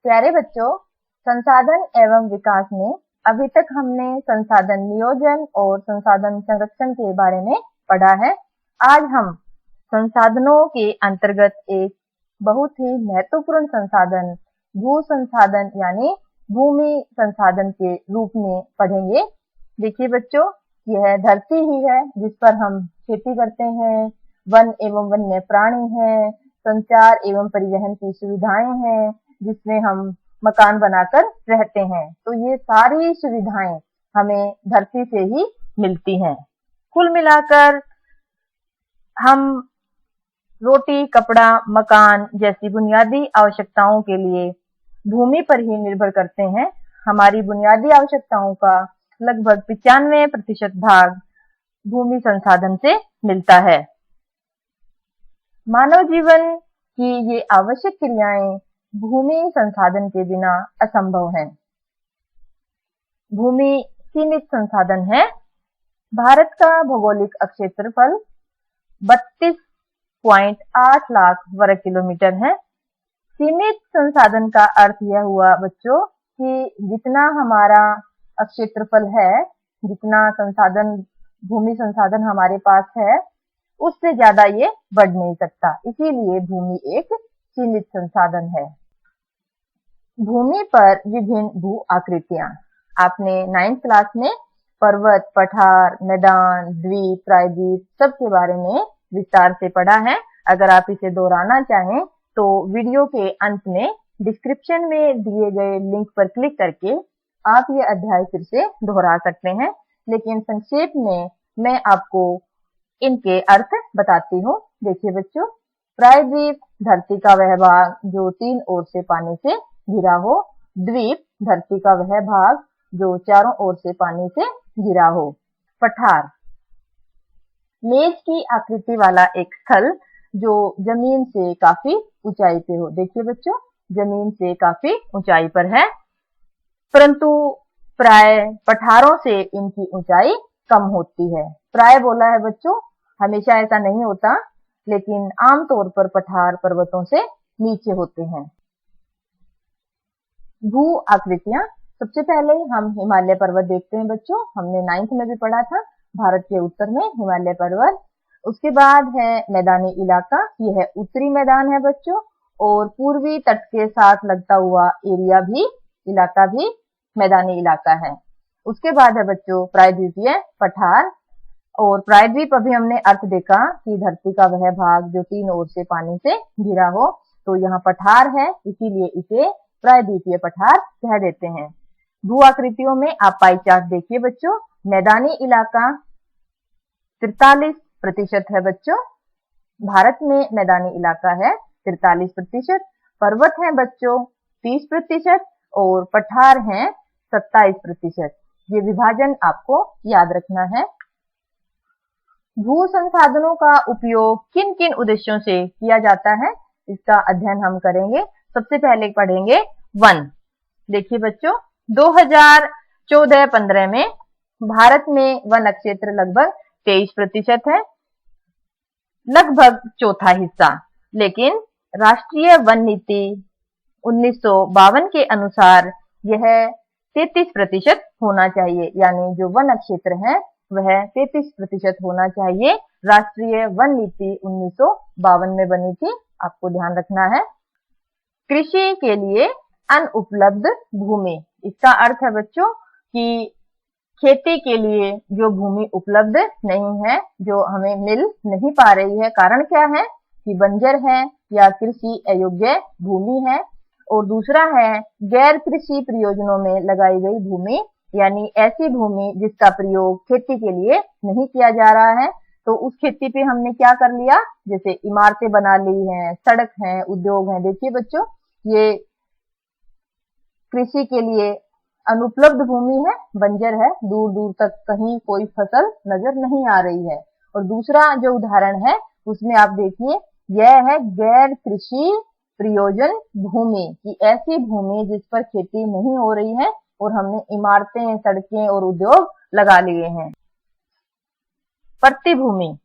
प्यारे बच्चों, संसाधन एवं विकास में अभी तक हमने संसाधन नियोजन और संसाधन संरक्षण के बारे में पढ़ा है। आज हम संसाधनों के अंतर्गत एक बहुत ही महत्वपूर्ण संसाधन भू संसाधन यानी भूमि संसाधन के रूप में पढ़ेंगे। देखिए बच्चों, यह धरती ही है जिस पर हम खेती करते हैं, वन एवं वन्य प्राणी हैं, संचार एवं परिवहन की सुविधाएं हैं, जिसमें हम मकान बनाकर रहते हैं। तो ये सारी सुविधाएं हमें धरती से ही मिलती हैं। कुल मिलाकर हम रोटी, कपड़ा, मकान जैसी बुनियादी आवश्यकताओं के लिए भूमि पर ही निर्भर करते हैं। हमारी बुनियादी आवश्यकताओं का लगभग 95% भाग भूमि संसाधन से मिलता है। मानव जीवन की ये आवश्यक क्रियाएं भूमि संसाधन के बिना असंभव हैं। भूमि सीमित संसाधन है। भारत का भौगोलिक क्षेत्रफल 32.8 लाख वर्ग किलोमीटर है। सीमित संसाधन का अर्थ यह हुआ बच्चों कि जितना हमारा क्षेत्रफल है, जितना संसाधन भूमि संसाधन हमारे पास है, उससे ज्यादा ये बढ़ नहीं सकता। इसीलिए भूमि एक सीमित संसाधन है। भूमि पर विभिन्न भू आकृतियां आपने 9th क्लास में पर्वत, पठार, मैदान, द्वीप, प्रायद्वीप सब के बारे में विस्तार से पढ़ा है। अगर आप इसे दोहराना चाहें तो वीडियो के अंत में डिस्क्रिप्शन में दिए गए लिंक पर क्लिक करके आप ये अध्याय फिर से दोहरा सकते हैं। लेकिन संक्षेप में मैं आपको इनके अर्थ बताती हूँ। देखिए बच्चों, प्रायद्वीप धरती का वह भाग जो 3 ओर से पानी से घिरा हो। द्वीप धरती का वह भाग जो चारों ओर से पानी से घिरा हो। पठार मेज की आकृति वाला एक स्थल जो जमीन से काफी ऊंचाई पे हो। देखिए बच्चों, जमीन से काफी ऊंचाई पर है, परंतु प्राय पठारों से इनकी ऊंचाई कम होती है। प्राय बोला है बच्चों, हमेशा ऐसा नहीं होता, लेकिन आमतौर पर पठार पर्वतों से नीचे होते हैं। भू आकृतियां, सबसे पहले हम हिमालय पर्वत देखते हैं बच्चों। हमने 9th में भी पढ़ा था, भारत के उत्तर में हिमालय पर्वत। उसके बाद है मैदानी इलाका, यह है उत्तरी मैदान है बच्चों, और पूर्वी तट के साथ लगता हुआ इलाका भी मैदानी इलाका है। उसके बाद है बच्चों प्रायद्वीपीय पठार, और प्रायद्वीप अभी हमने अर्थ देखा कि धरती का वह भाग जो 3 ओर से पानी से घिरा हो। तो यहाँ पठार है, इसीलिए इसे प्रायद्वीपीय पठार कह देते हैं। भू आकृतियों में आप पाई चार्ट देखिए बच्चों। मैदानी इलाका 43% है बच्चों। भारत में मैदानी इलाका है 43%। पर्वत है बच्चों 30% और पठार हैं 27%। ये विभाजन आपको याद रखना है। भू संसाधनों का उपयोग किन किन उद्देश्यों से किया जाता है, इसका अध्ययन हम करेंगे। सबसे पहले पढ़ेंगे वन। देखिए बच्चों, 2014-15 में भारत में वन क्षेत्र लगभग 23% है, लगभग चौथा हिस्सा। लेकिन राष्ट्रीय वन नीति 1952 के अनुसार यह 33% होना चाहिए, यानी जो वन क्षेत्र है वह 33% होना चाहिए। राष्ट्रीय वन नीति 1952 में बनी थी, आपको ध्यान रखना है। कृषि के लिए अनुपलब्ध भूमि, इसका अर्थ है बच्चों कि खेती के लिए जो भूमि उपलब्ध नहीं है, जो हमें मिल नहीं पा रही है। कारण क्या है कि बंजर है या कृषि अयोग्य भूमि है। और दूसरा है गैर कृषि प्रयोजनों में लगाई गई भूमि, यानी ऐसी भूमि जिसका प्रयोग खेती के लिए नहीं किया जा रहा है। तो उस खेती पे हमने क्या कर लिया, जैसे इमारतें बना ली हैं, सड़क हैं, उद्योग हैं। देखिए बच्चों, ये कृषि के लिए अनुपलब्ध भूमि है, बंजर है, दूर दूर तक कहीं कोई फसल नजर नहीं आ रही है। और दूसरा जो उदाहरण है उसमें आप देखिए, यह है गैर कृषि प्रयोजन भूमि, की ऐसी भूमि जिस पर खेती नहीं हो रही है और हमने इमारतें, सड़कें और उद्योग लगा लिए हैं। प्रतिभूमि,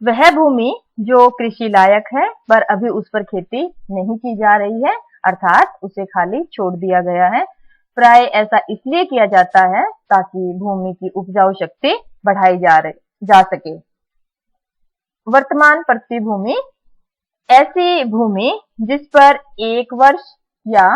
वह भूमि जो कृषि लायक है पर अभी उस पर खेती नहीं की जा रही है, अर्थात उसे खाली छोड़ दिया गया है। प्राय ऐसा इसलिए किया जाता है ताकि भूमि की उपजाऊ शक्ति बढ़ाई जा सके। वर्तमान पृथ्वी भूमि ऐसी भूमि जिस पर एक वर्ष या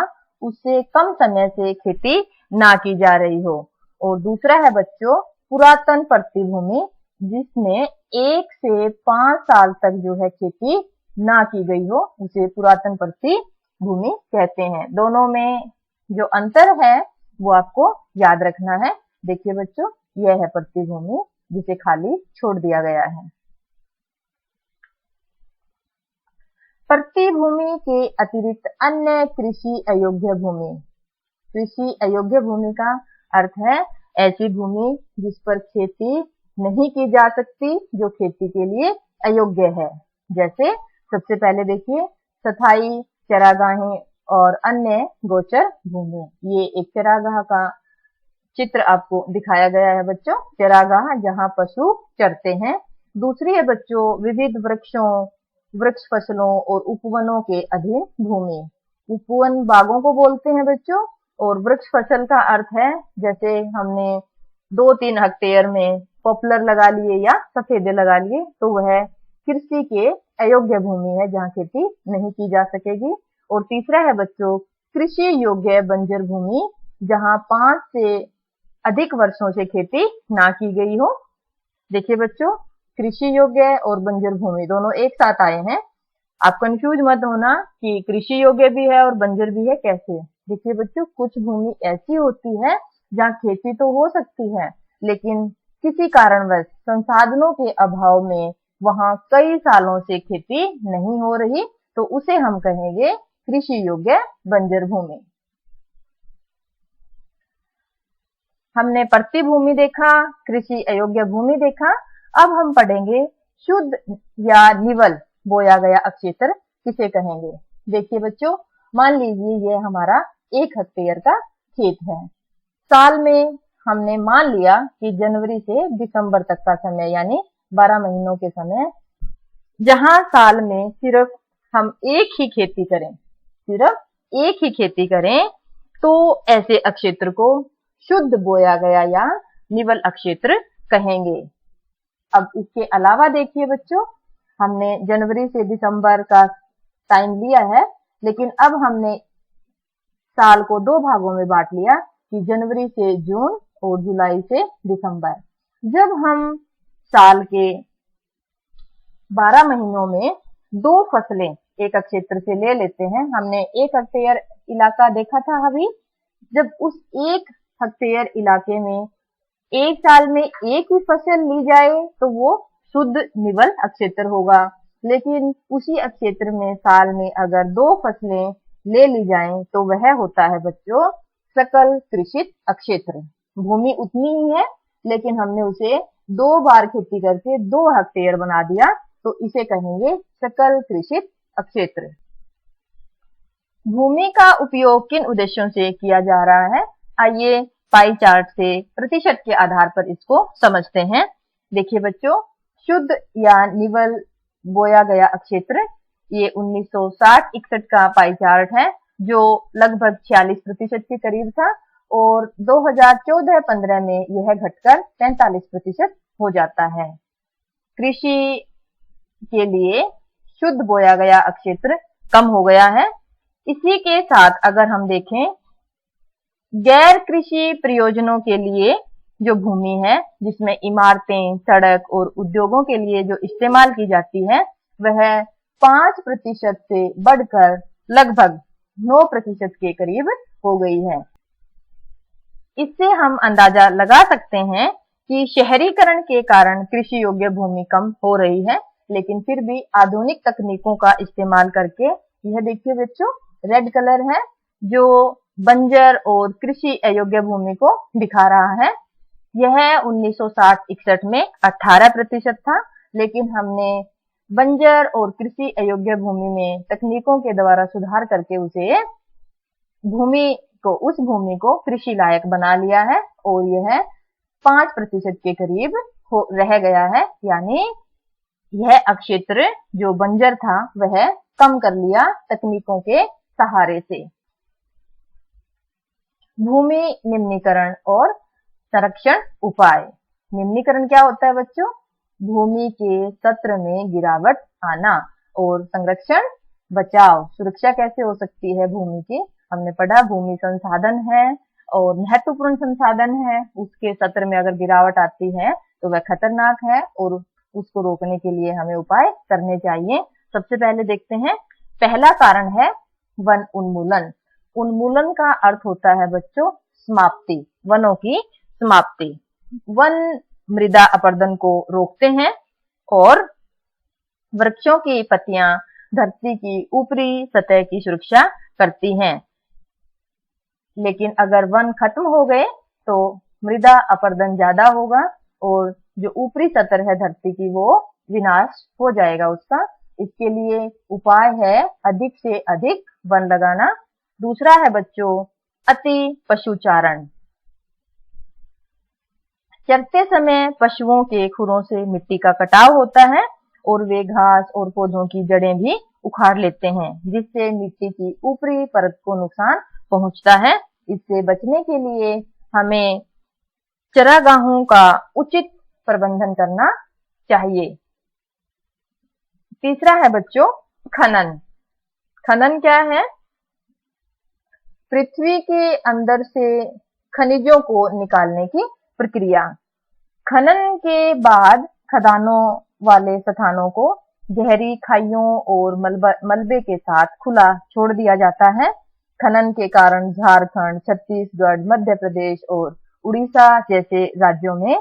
उससे कम समय से खेती ना की जा रही हो। और दूसरा है बच्चों पुरातन पृथ्वी भूमि, जिसमें 1 से 5 साल तक जो है खेती ना की गई हो, उसे पुरातन पृथ्वी भूमि कहते हैं। दोनों में जो अंतर है वो आपको याद रखना है। देखिए बच्चों, यह है पृथ्वी भूमि जिसे खाली छोड़ दिया गया है। पृथ्वी भूमि के अतिरिक्त अन्य कृषि अयोग्य भूमि। कृषि अयोग्य भूमि का अर्थ है ऐसी भूमि जिस पर खेती नहीं की जा सकती, जो खेती के लिए अयोग्य है। जैसे सबसे पहले देखिए स्थायी चरागाहें और अन्य गोचर भूमि। ये एक चरागाह का चित्र आपको दिखाया गया है बच्चों, चरागाह जहां पशु चरते हैं। दूसरी है बच्चों विविध वृक्ष फसलों और उपवनों के अधीन भूमि। उपवन बागों को बोलते हैं बच्चों, और वृक्ष फसल का अर्थ है जैसे हमने 2-3 हेक्टेयर में पॉपुलर लगा लिए या सफेदे लगा लिए, तो वह कृषि के अयोग्य भूमि है जहाँ खेती नहीं की जा सकेगी। और तीसरा है बच्चों कृषि योग्य बंजर भूमि, जहाँ 5 से अधिक वर्षों से खेती ना की गई हो। देखिए बच्चों, कृषि योग्य और बंजर भूमि दोनों एक साथ आए हैं। आप कंफ्यूज मत होना कि कृषि योग्य भी है और बंजर भी है, कैसे। देखिए बच्चों, कुछ भूमि ऐसी होती है जहाँ खेती तो हो सकती है, लेकिन किसी कारणवश संसाधनों के अभाव में वहां कई सालों से खेती नहीं हो रही, तो उसे हम कहेंगे कृषि योग्य बंजर भूमि। हमने पृथ्वी भूमि देखा, कृषि अयोग्य भूमि देखा। अब हम पढ़ेंगे शुद्ध या निवल बोया गया अक्षेत्र किसे कहेंगे। देखिए बच्चों, मान लीजिए ये हमारा 1 हेक्टेयर का खेत है। साल में हमने मान लिया कि जनवरी से दिसंबर तक का समय, यानी 12 महीनों के समय, जहां साल में सिर्फ हम एक ही खेती करें, तो ऐसे अक्षेत्र को शुद्ध बोया गया या निवल अक्षेत्र कहेंगे। अब इसके अलावा देखिए बच्चों, हमने जनवरी से दिसंबर का टाइम लिया है, लेकिन अब हमने साल को 2 भागों में बांट लिया कि जनवरी से जून और जुलाई से दिसंबर। जब हम साल के 12 महीनों में 2 फसलें एक क्षेत्र से ले लेते हैं, हमने 1 हेक्टेयर इलाका देखा था अभी। जब उस 1 हेक्टेयर इलाके में एक साल में एक ही फसल ली जाए तो वो शुद्ध निवल अक्षेत्र होगा। लेकिन उसी अक्षेत्र में साल में अगर 2 फसलें ले ली जाएं तो वह होता है बच्चों सकल कृषित अक्षेत्र। भूमि उतनी ही है, लेकिन हमने उसे 2 बार खेती करके 2 हेक्टेयर बना दिया, तो इसे कहेंगे सकल कृषित अक्षेत्र। भूमि का उपयोग किन उद्देश्यों से किया जा रहा है, आइए पाई चार्ट से प्रतिशत के आधार पर इसको समझते हैं। देखिए बच्चों, शुद्ध या निवल बोया गया अक्षेत्र ये 1960-61 का पाई चार्ट है, जो लगभग 46% के करीब था, और 2014-15 में यह घटकर 43% हो जाता है। कृषि के लिए शुद्ध बोया गया अक्षेत्र कम हो गया है। इसी के साथ अगर हम देखें गैर कृषि प्रयोजनों के लिए जो भूमि है, जिसमें इमारतें, सड़क और उद्योगों के लिए जो इस्तेमाल की जाती है, वह 5% से बढ़कर लगभग 9% के करीब हो गई है। इससे हम अंदाजा लगा सकते हैं कि शहरीकरण के कारण कृषि योग्य भूमि कम हो रही है, लेकिन फिर भी आधुनिक तकनीकों का इस्तेमाल करके, यह देखिए बच्चों रेड कलर है जो बंजर और कृषि अयोग्य भूमि को दिखा रहा है। यह 1960-61 में 18% था, लेकिन हमने बंजर और कृषि अयोग्य भूमि में तकनीकों के द्वारा सुधार करके उस भूमि को कृषि लायक बना लिया है, और यह 5% के करीब रह गया है। यानी यह अक्षेत्र जो बंजर था वह कम कर लिया तकनीकों के सहारे से। भूमि निम्नीकरण और संरक्षण उपाय। निम्नीकरण क्या होता है बच्चों? भूमि के सत्र में गिरावट आना। और संरक्षण बचाव, सुरक्षा कैसे हो सकती है भूमि की? हमने पढ़ा भूमि संसाधन है और महत्वपूर्ण संसाधन है, उसके सत्र में अगर गिरावट आती है तो वह खतरनाक है और उसको रोकने के लिए हमें उपाय करने चाहिए। सबसे पहले देखते हैं, पहला कारण है वन उन्मूलन। उन्मूलन का अर्थ होता है बच्चों समाप्ति, वनों की समाप्ति। वन मृदा अपरदन को रोकते हैं और वृक्षों की पत्तियां धरती की ऊपरी सतह की सुरक्षा करती हैं। लेकिन अगर वन खत्म हो गए तो मृदा अपरदन ज्यादा होगा और जो ऊपरी सतह है धरती की वो विनाश हो जाएगा उसका। इसके लिए उपाय है अधिक से अधिक वन लगाना। दूसरा है बच्चों अति पशुचारण। चरते समय पशुओं के खुरों से मिट्टी का कटाव होता है और वे घास और पौधों की जड़ें भी उखाड़ लेते हैं, जिससे मिट्टी की ऊपरी परत को नुकसान पहुंचता है। इससे बचने के लिए हमें चरागाहों का उचित प्रबंधन करना चाहिए। तीसरा है बच्चों खनन। खनन क्या है? पृथ्वी के अंदर से खनिजों को निकालने की प्रक्रिया। खनन के बाद खदानों वाले स्थानों को गहरी खाइयों और मलबे के साथ खुला छोड़ दिया जाता है। खनन के कारण झारखंड, छत्तीसगढ़, मध्य प्रदेश और उड़ीसा जैसे राज्यों में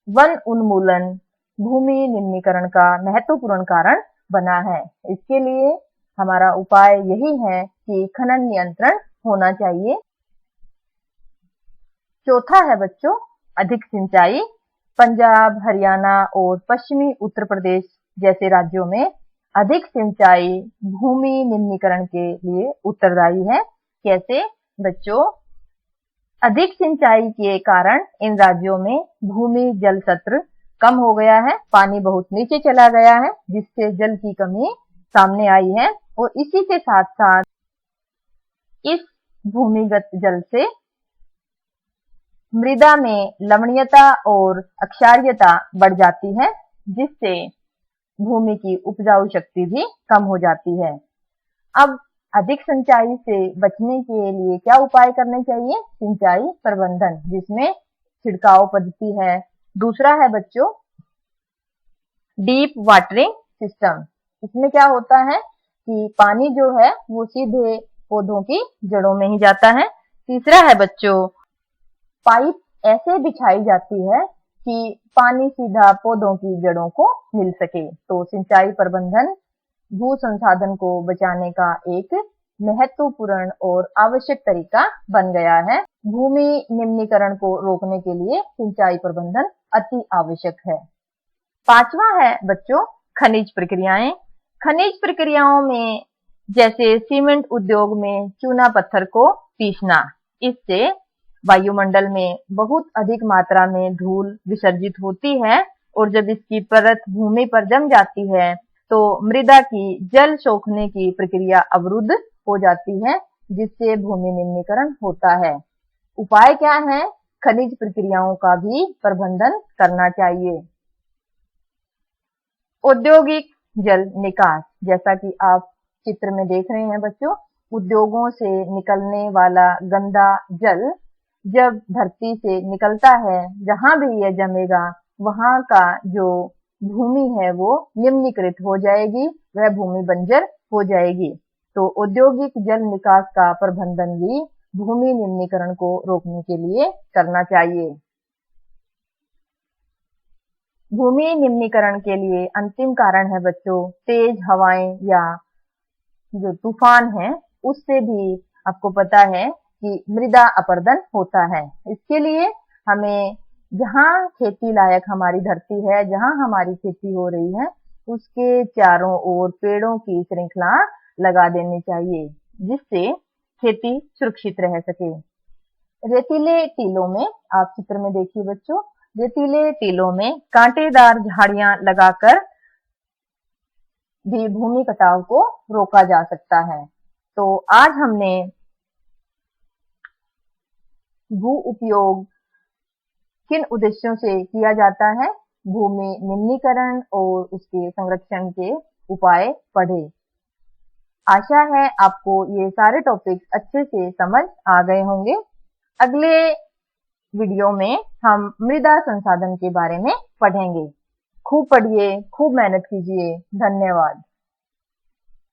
वन उन्मूलन भूमि निम्नीकरण का महत्वपूर्ण कारण बना है। इसके लिए हमारा उपाय यही है कि खनन नियंत्रण होना चाहिए। चौथा है बच्चों अधिक सिंचाई। पंजाब, हरियाणा और पश्चिमी उत्तर प्रदेश जैसे राज्यों में अधिक सिंचाई भूमि निम्नीकरण के लिए उत्तरदायी है। कैसे बच्चों? अधिक सिंचाई के कारण इन राज्यों में भूमि जल सत्र कम हो गया है, पानी बहुत नीचे चला गया है, जिससे जल की कमी सामने आई है। और इसी के साथ साथ इस भूमिगत जल से मृदा में लवणीयता और अक्षारीयता बढ़ जाती है, जिससे भूमि की उपजाऊ शक्ति भी कम हो जाती है। अब अधिक सिंचाई से बचने के लिए क्या उपाय करने चाहिए? सिंचाई प्रबंधन, जिसमें छिड़काव पद्धति है। दूसरा है बच्चों डीप वाटरिंग सिस्टम। इसमें क्या होता है कि पानी जो है वो सीधे पौधों की जड़ों में ही जाता है। तीसरा है बच्चों पाइप ऐसे बिछाई जाती है कि पानी सीधा पौधों की जड़ों को मिल सके। तो सिंचाई प्रबंधन भू संसाधन को बचाने का एक महत्वपूर्ण और आवश्यक तरीका बन गया है। भूमि निम्नीकरण को रोकने के लिए सिंचाई प्रबंधन अति आवश्यक है। पांचवा है बच्चों खनिज प्रक्रियाएं। खनिज प्रक्रियाओं में जैसे सीमेंट उद्योग में चूना पत्थर को पीसना, इससे वायुमंडल में बहुत अधिक मात्रा में धूल विसर्जित होती है और जब इसकी परत भूमि पर जम जाती है तो मृदा की जल सोखने की प्रक्रिया अवरुद्ध हो जाती है, जिससे भूमि निम्नीकरण होता है। उपाय क्या है? खनिज प्रक्रियाओं का भी प्रबंधन करना चाहिए। औद्योगिक जल निकास, जैसा कि आप चित्र में देख रहे हैं बच्चों, उद्योगों से निकलने वाला गंदा जल जब धरती से निकलता है, जहां भी यह जमेगा वहां का जो भूमि है वो निम्नीकृत हो जाएगी, वह भूमि बंजर हो जाएगी। तो औद्योगिक जल निकास का प्रबंधन भी भूमि निम्नीकरण को रोकने के लिए करना चाहिए। भूमि निम्नीकरण के लिए अंतिम कारण है बच्चों तेज हवाएं या जो तूफान है, उससे भी आपको पता है कि मृदा अपरदन होता है। इसके लिए हमें जहां खेती लायक हमारी धरती है, जहां हमारी खेती हो रही है, उसके चारों ओर पेड़ों की श्रृंखला लगा देनी चाहिए, जिससे खेती सुरक्षित रह सके। रेतीले टीलों में, आप चित्र में देखिए बच्चों, रेतीले टीलों में कांटेदार झाड़ियां लगाकर भी भूमि कटाव को रोका जा सकता है। तो आज हमने भू उपयोग किन उद्देश्यों से किया जाता है, भूमि निम्नीकरण और उसके संरक्षण के उपाय पढ़े। आशा है आपको ये सारे टॉपिक्स अच्छे से समझ आ गए होंगे। अगले वीडियो में हम मृदा संसाधन के बारे में पढ़ेंगे। खूब पढ़िए, खूब मेहनत कीजिए। धन्यवाद।